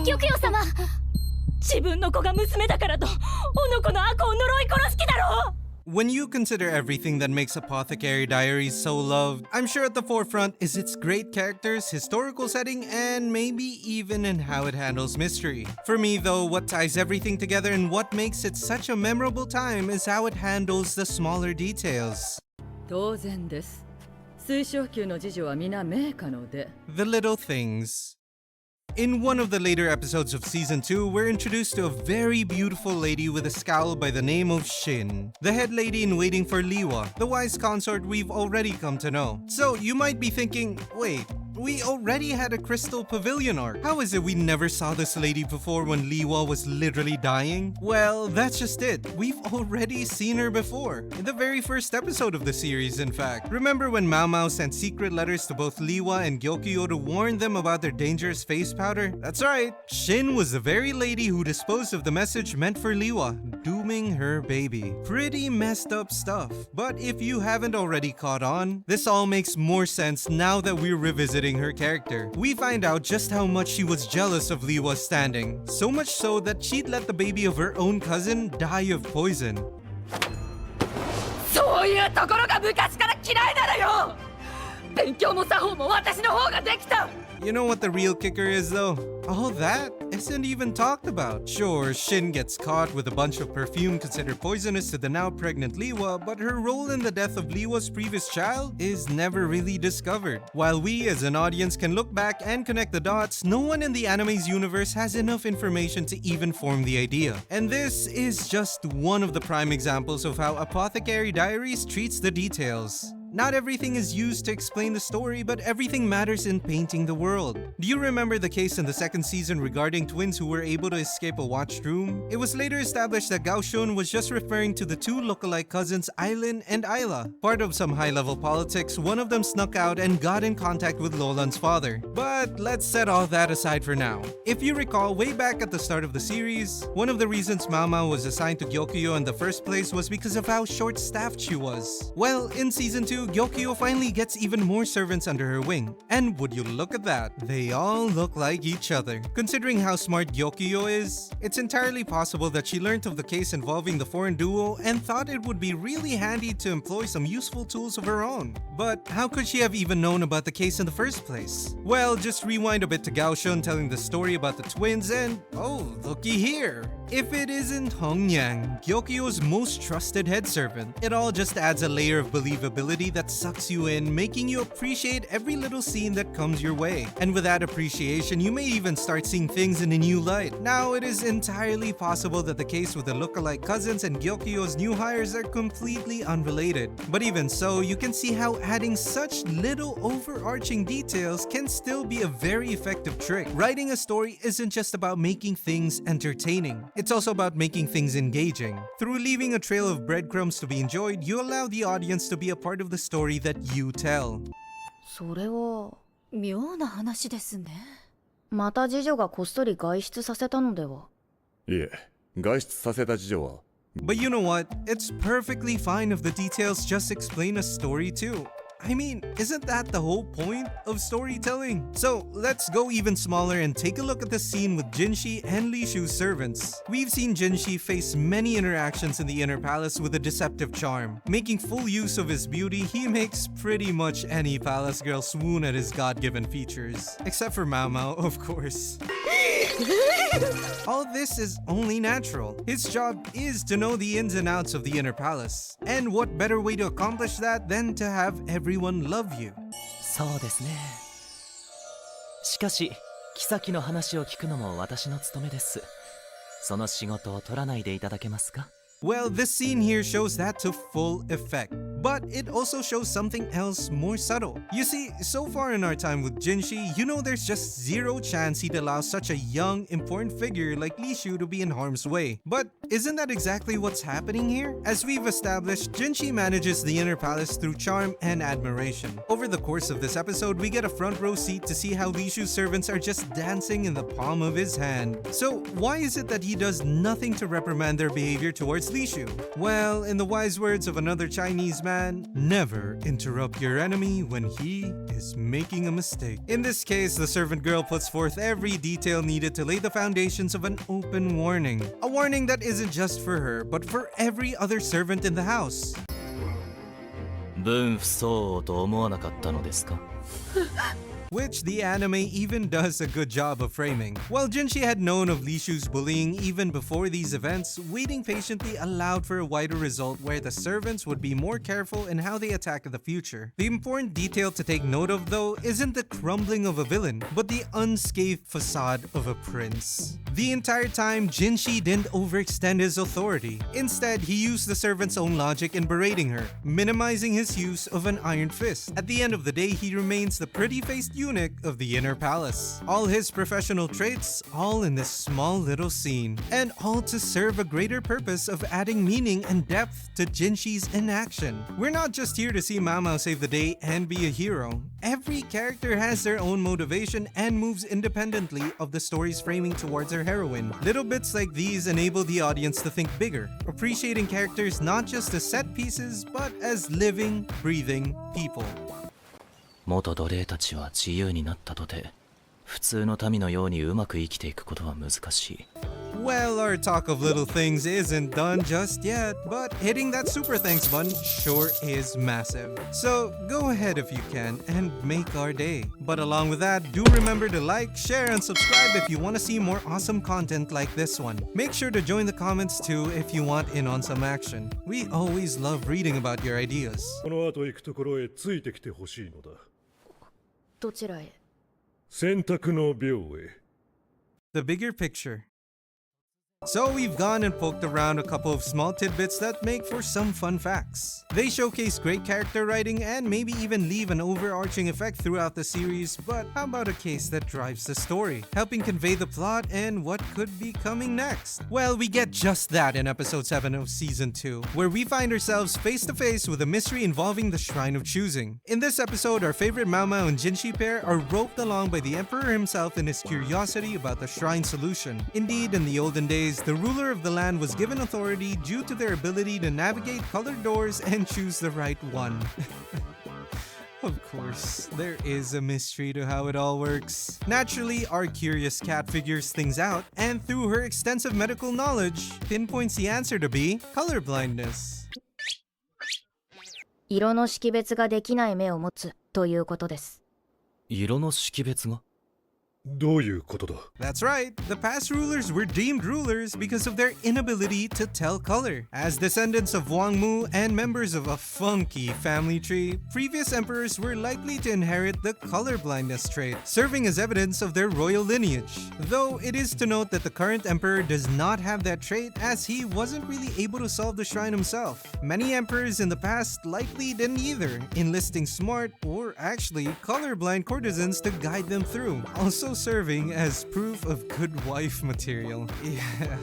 玉葉様、自分の子が娘だからとおの子の悪を呪い殺す気だろう。 When you consider everything that makes Apothecary Diaries so loved, I'm sure at the forefront is its great characters, historical setting, and maybe even in how it handles mystery. For me though, what ties everything together and what makes it such a memorable time is how it handles the smaller details. 当然です。水晶宮の次女は皆名家ので。 The little things. In one of the later episodes of Season 2, we're introduced to a very beautiful lady with a scowl by the name of Shin, the head lady in waiting for Liwa, the wise consort we've already come to know. So you might be thinking, wait, we already had a Crystal Pavilion arc. How is it we never saw this lady before when Liwa was literally dying? Well, that's just it. We've already seen her before. In the very first episode of the series, in fact. Remember when Maomao sent secret letters to both Liwa and Gyokyo to warn them about their dangerous face powder? That's right. Shin was the very lady who disposed of the message meant for Liwa, dooming her baby. Pretty messed up stuff. But if you haven't already caught on, this all makes more sense now that we're revisiting her character. We find out just how much she was jealous of Liwa's standing. So much so that she'd let the baby of her own cousin die of poison. そういうところが昔から嫌いなのよ。勉強も作法も私の方ができた。 You know what the real kicker is though? All that isn't even talked about. Sure, Shin gets caught with a bunch of perfume considered poisonous to the now pregnant Liwa, but her role in the death of Liwa's previous child is never really discovered. While we as an audience can look back and connect the dots, no one in the anime's universe has enough information to even form the idea. And this is just one of the prime examples of how Apothecary Diaries treats the details. Not everything is used to explain the story, but everything matters in painting the world. Do you remember the case in the second season regarding twins who were able to escape a watched room? It was later established that Gaoshun was just referring to the two lookalike cousins Aileen and Ayla. Part of some high-level politics, one of them snuck out and got in contact with Lolan's father. But let's set all that aside for now. If you recall, way back at the start of the series, one of the reasons Maomao was assigned to Gyokyo in the first place was because of how short-staffed she was. Well, in Season 2, Gyokyo finally gets even more servants under her wing. And would you look at that, they all look like each other. Considering how smart Gyokyo is, it's entirely possible that she learned of the case involving the foreign duo and thought it would be really handy to employ some useful tools of her own. But how could she have even known about the case in the first place? Well, just rewind a bit to Gaoshun telling the story about the twins and oh, looky here. If it isn't Hongyang, Gyokyo's most trusted head servant, it all just adds a layer of believability that sucks you in, making you appreciate every little scene that comes your way. And with that appreciation, you may even start seeing things in a new light. Now, it is entirely possible that the case with the lookalike cousins and Gyokyo's new hires are completely unrelated. But even so, you can see how adding such little overarching details can still be a very effective trick. Writing a story isn't just about making things entertaining. It's also about making things engaging. Through leaving a trail of breadcrumbs to be enjoyed, you allow the audience to be a part of the story that you tell. それは妙な話ですね。また次女がこっそり外出させたのでは。いえ、外出させた次女は。But you know what? It's perfectly fine if the details just explain a story too. I mean, isn't that the whole point of storytelling? So let's go even smaller and take a look at the scene with Jinshi and Li Shu's servants. We've seen Jinshi face many interactions in the inner palace with a deceptive charm. Making full use of his beauty, he makes pretty much any palace girl swoon at his god-given features. Except for Maomao, of course. All this is only natural. His job is to know the ins and outs of the inner palace. And what better way to accomplish that than to have everyone love you? そうですね。しかし、妃の話を聞くのも私の務めです。その仕事を取らないでいただけますか? Well, this scene here shows that to full effect. But it also shows something else more subtle. You see, so far in our time with Jinshi, you know there's just zero chance he'd allow such a young, important figure like Li Shu to be in harm's way. But isn't that exactly what's happening here? As we've established, Jinshi manages the inner palace through charm and admiration. Over the course of this episode, we get a front row seat to see how Li Shu's servants are just dancing in the palm of his hand. So why is it that he does nothing to reprimand their behavior towards Li Shu? Well, in the wise words of another Chinese man, man, never interrupt your enemy when he is making a mistake. In this case, the servant girl puts forth every detail needed to lay the foundations of an open warning. A warning that isn't just for her, but for every other servant in the house. 分不相応と思わなかったのですか Which the anime even does a good job of framing. While Jinshi had known of Li Shu's bullying even before these events, waiting patiently allowed for a wider result where the servants would be more careful in how they attack in the future. The important detail to take note of though isn't the crumbling of a villain, but the unscathed facade of a prince. The entire time, Jinshi didn't overextend his authority. Instead, he used the servant's own logic in berating her, minimizing his use of an iron fist. At the end of the day, he remains the pretty-faced eunuch of the inner palace. All his professional traits, all in this small little scene. And all to serve a greater purpose of adding meaning and depth to Jinshi's inaction. We're not just here to see maomao save the day and be a hero. Every character has their own motivation and moves independently of the story's framing towards her heroine. Little bits like these enable the audience to think bigger, appreciating characters not just as set pieces, but as living, breathing people. 元奴隷たちは自由になったとて普通の民のようにうまく生きていくことは難しい Well, our talk of little things isn't done just yet, but hitting that super thanks button sure is massive. So go ahead if you can and make our day. But along with that, do remember to like, share, and subscribe if you want to see more awesome content like this one. Make sure to join the comments too if you want in on some action. We always love reading about your ideas. この後行くところへついてきてほしいのだ。どちらへ？洗濯の廟へ。 The bigger picture. So we've gone and poked around a couple of small tidbits that make for some fun facts. They showcase great character writing and maybe even leave an overarching effect throughout the series, but how about a case that drives the story, helping convey the plot and what could be coming next? Well, we get just that in episode 7 of season 2, where we find ourselves face to face with a mystery involving the Shrine of Choosing. In this episode, our favorite maomao and jinshi pair are roped along by the emperor himself in his curiosity about the shrine solution. Indeed, in the olden days, the ruler of the land was given authority due to their ability to navigate colored doors and choose the right one. Of course, there is a mystery to how it all works. Naturally, our curious cat figures things out, and through her extensive medical knowledge, pinpoints the answer to be colorblindness. 色の識別ができない目を持つということです。色の識別がどういうことだ？ That's right, the past rulers were deemed rulers because of their inability to tell color. As descendants of Wang Mu and members of a funky family tree, previous emperors were likely to inherit the colorblindness trait, serving as evidence of their royal lineage. Though it is to note that the current emperor does not have that trait as he wasn't really able to solve the shrine himself. Many emperors in the past likely didn't either, enlisting smart or actually colorblind courtesans to guide them through. Also serving as proof of good wife material. Yeah,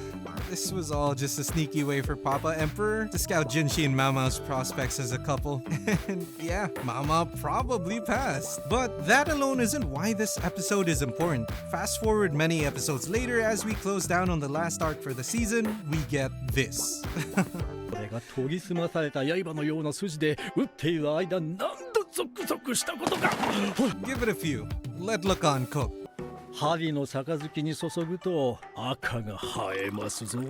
this was all just a sneaky way for Papa Emperor to scout Jinshi and Maomao's prospects as a couple. And yeah, maomao probably passed. But that alone isn't why this episode is important. Fast forward many episodes later, as we close down on the last arc for the season, we get this. これが研ぎ澄まされた刃のような筋で打っている間何度ゾクゾクしたことか Give it a few. Let Lacan cook. 針の杯に注ぐと赤が映えますぞ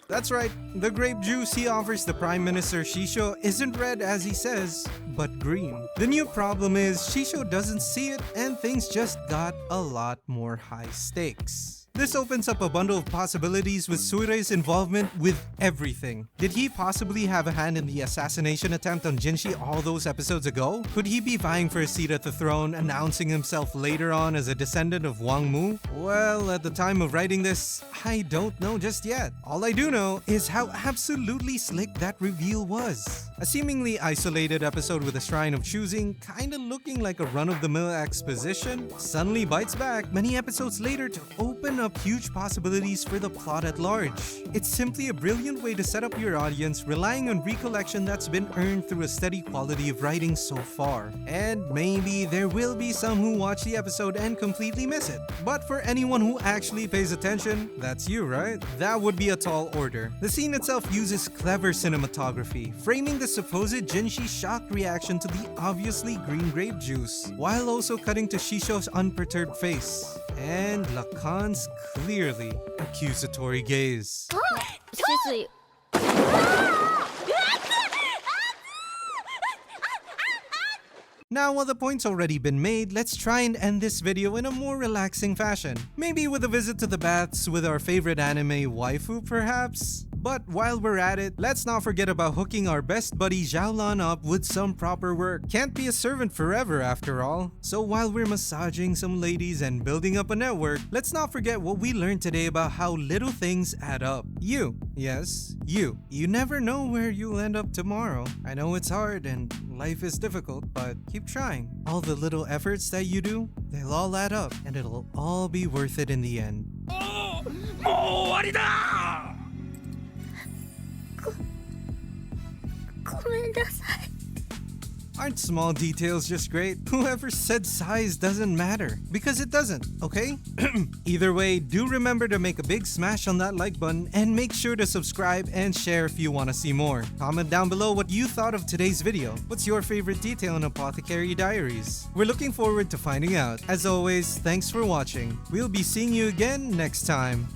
That's right, the grape juice he offers the Prime Minister Shisho isn't red as he says, but green. The new problem is Shisho doesn't see it and things just got a lot more high stakes. This opens up a bundle of possibilities with Suire's involvement with everything. Did he possibly have a hand in the assassination attempt on Jinshi all those episodes ago? Could he be vying for a seat at the throne, announcing himself later on as a descendant of Wang Mu? Well, at the time of writing this, I don't know just yet. All I do know is how absolutely slick that reveal was. A seemingly isolated episode with a Shrine of Choosing, kinda looking like a run-of-the-mill exposition, suddenly bites back many episodes later to open up huge possibilities for the plot at large. It's simply a brilliant way to set up your audience, relying on recollection that's been earned through a steady quality of writing so far. And maybe there will be some who watch the episode and completely miss it. But for anyone who actually pays attention, that's you, right? That would be a tall order. The scene itself uses clever cinematography, framing the the supposed jinshi shock reaction to the obviously green grape juice, while also cutting to Shisho's unperturbed face and Lacan's clearly accusatory gaze. シスイ Now, while the point's already been made, let's try and end this video in a more relaxing fashion. Maybe with a visit to the baths with our favorite anime waifu, perhaps? But while we're at it, let's not forget about hooking our best buddy Xiaolan up with some proper work. Can't be a servant forever after all. So while we're massaging some ladies and building up a network, let's not forget what we learned today about how little things add up. You, yes, you never know where you'll end up tomorrow. I know it's hard and life is difficult, but keep trying. All the little efforts that you do, they'll all add up and it'll all be worth it in the end. もう終わりだ。ごめんなさい Aren't small details just great? Whoever said size doesn't matter, because it doesn't, okay? Either way, do remember to make a big smash on that like button and make sure to subscribe and share if you want to see more. Comment down below what you thought of today's video. What's your favorite detail in Apothecary Diaries? We're looking forward to finding out. As always, thanks for watching. We'll be seeing you again next time.